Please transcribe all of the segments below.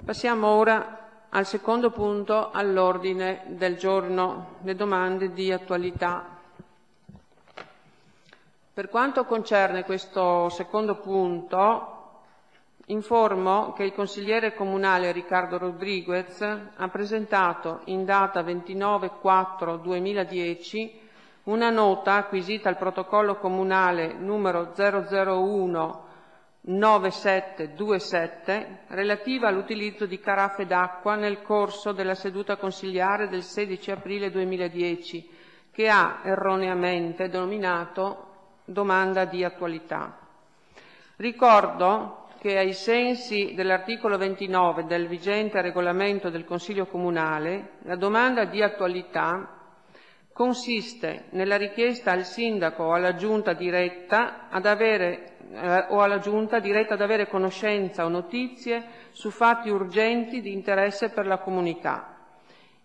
Passiamo ora al secondo punto all'ordine del giorno, le domande di attualità. Per quanto concerne questo secondo punto, informo che il consigliere comunale Riccardo Rodriguez ha presentato in data 29/4/2010 una nota acquisita al protocollo comunale numero 0019727 relativa all'utilizzo di caraffe d'acqua nel corso della seduta consigliare del 16 aprile 2010, che ha erroneamente denominato domanda di attualità. Ricordo che ai sensi dell'articolo 29 del vigente regolamento del Consiglio Comunale, la domanda di attualità consiste nella richiesta al sindaco o alla giunta diretta ad avere conoscenza o notizie su fatti urgenti di interesse per la comunità.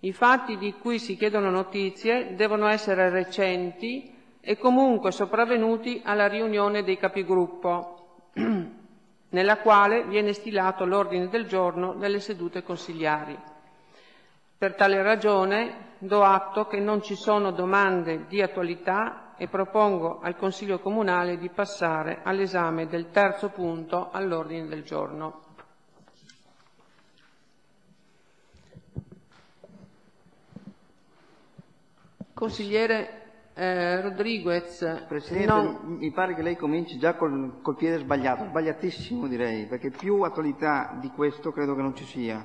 I fatti di cui si chiedono notizie devono essere recenti e comunque sopravvenuti alla riunione dei capigruppo, nella quale viene stilato l'ordine del giorno delle sedute consigliari. Per tale ragione do atto che non ci sono domande di attualità e propongo al Consiglio Comunale di passare all'esame del terzo punto all'ordine del giorno. Consigliere Rodriguez. Presidente, mi pare che lei cominci già col piede sbagliato, sbagliatissimo direi, perché più attualità di questo credo che non ci sia.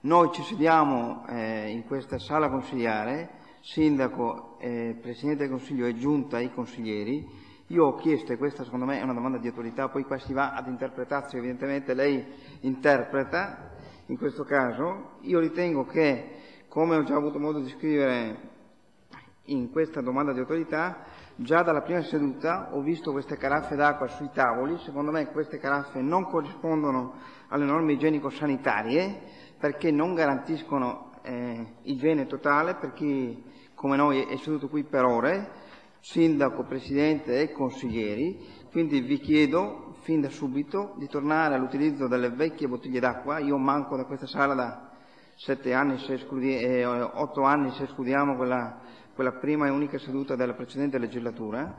Noi ci sediamo in questa sala consigliare, sindaco, Presidente del Consiglio e giunta i consiglieri. Io ho chiesto, e questa secondo me è una domanda di attualità, poi qua si va ad interpretazione, evidentemente lei interpreta in questo caso. Io ritengo che, come ho già avuto modo di scrivere in questa domanda di autorità, già dalla prima seduta ho visto queste caraffe d'acqua sui tavoli. Secondo me queste caraffe non corrispondono alle norme igienico-sanitarie perché non garantiscono igiene totale per chi come noi è seduto qui per ore, sindaco, presidente e consiglieri. Quindi vi chiedo fin da subito di tornare all'utilizzo delle vecchie bottiglie d'acqua. Io manco da questa sala da 8 anni se escludiamo quella prima e unica seduta della precedente legislatura.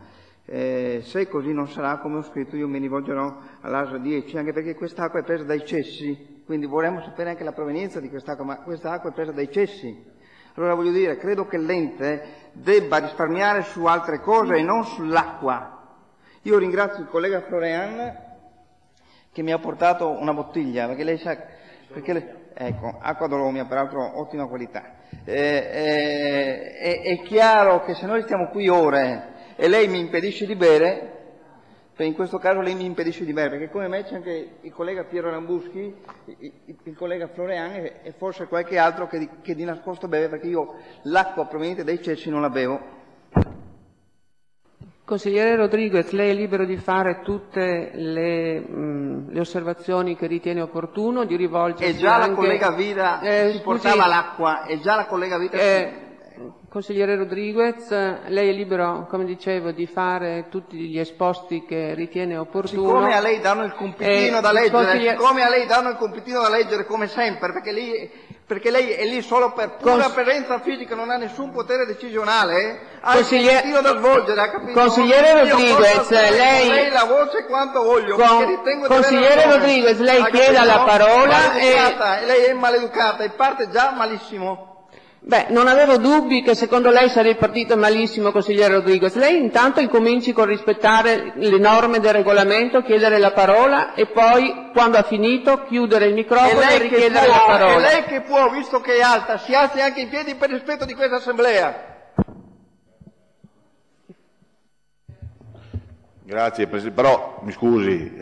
Se così non sarà, come ho scritto, io mi rivolgerò all'ASL 10, anche perché quest'acqua è presa dai cessi, quindi vorremmo sapere anche la provenienza di quest'acqua, ma quest'acqua è presa dai cessi. Allora voglio dire, credo che l'ente debba risparmiare su altre cose e non sull'acqua. Io ringrazio il collega Florean che mi ha portato una bottiglia, perché lei sa, ecco, acqua Dolomia, peraltro ottima qualità. È chiaro che se noi stiamo qui ore e lei mi impedisce di bere, in questo caso lei mi impedisce di bere, perché come me c'è anche il collega Piero Lambuschi, il collega Florean e forse qualche altro che di nascosto beve, perché io l'acqua proveniente dai cessi non la bevo. Consigliere Rodriguez, lei è libero di fare tutte le osservazioni che ritiene opportuno, di rivolgersi E già anche... la collega Vida si portava l'acqua, e già la collega Vida... Consigliere Rodriguez, lei è libero, come dicevo, di fare tutti gli esposti che ritiene opportuno. Siccome a lei danno il compitino da leggere, come sempre, perché lei è lì solo per pura presenza fisica, non ha nessun potere decisionale, ha il compitino da svolgere, ha capito? Consigliere Rodriguez, lei la voce quanto voglio, consigliere Rodriguez, lei chieda la parola e lei è maleducata e parte già malissimo. Beh, non avevo dubbi che secondo lei sarei partito malissimo, consigliere Rodriguez. Lei intanto incominci con rispettare le norme del regolamento, chiedere la parola e poi, quando ha finito, chiudere il microfono e richiedere la parola. E lei che può, visto che è alta, si alzi anche in piedi per rispetto di questa assemblea. Grazie Presidente, però mi scusi,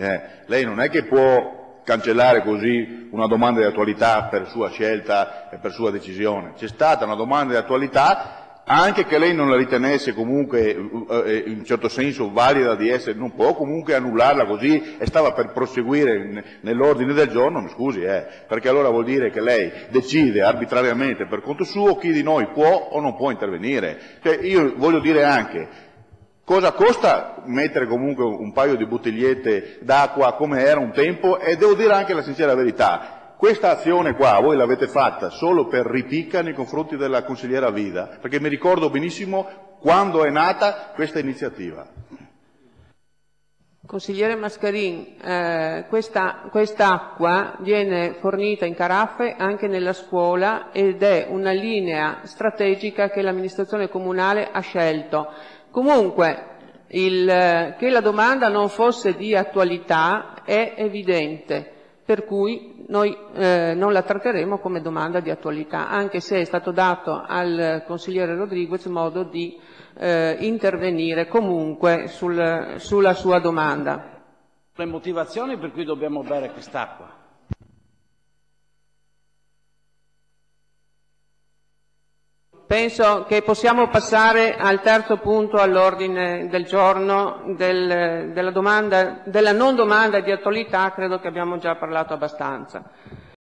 lei non è che può cancellare così una domanda di attualità per sua scelta e per sua decisione. C'è stata una domanda di attualità, anche che lei non la ritenesse comunque in un certo senso valida di essere, non può comunque annullarla così e stava per proseguire nell'ordine del giorno, mi scusi, perché allora vuol dire che lei decide arbitrariamente per conto suo chi di noi può o non può intervenire. Cioè, io voglio dire anche, cosa costa mettere comunque un paio di bottigliette d'acqua come era un tempo? E devo dire anche la sincera verità, questa azione qua voi l'avete fatta solo per ripicca nei confronti della consigliera Vida, perché mi ricordo benissimo quando è nata questa iniziativa. Consigliere Mascarin, quest'acqua viene fornita in caraffe anche nella scuola ed è una linea strategica che l'amministrazione comunale ha scelto. Comunque, che la domanda non fosse di attualità è evidente, per cui noi non la tratteremo come domanda di attualità, anche se è stato dato al consigliere Rodriguez modo di intervenire comunque sulla sua domanda. Le motivazioni per cui dobbiamo bere quest'acqua. Penso che possiamo passare al terzo punto all'ordine del giorno della non domanda di attualità, credo che abbiamo già parlato abbastanza.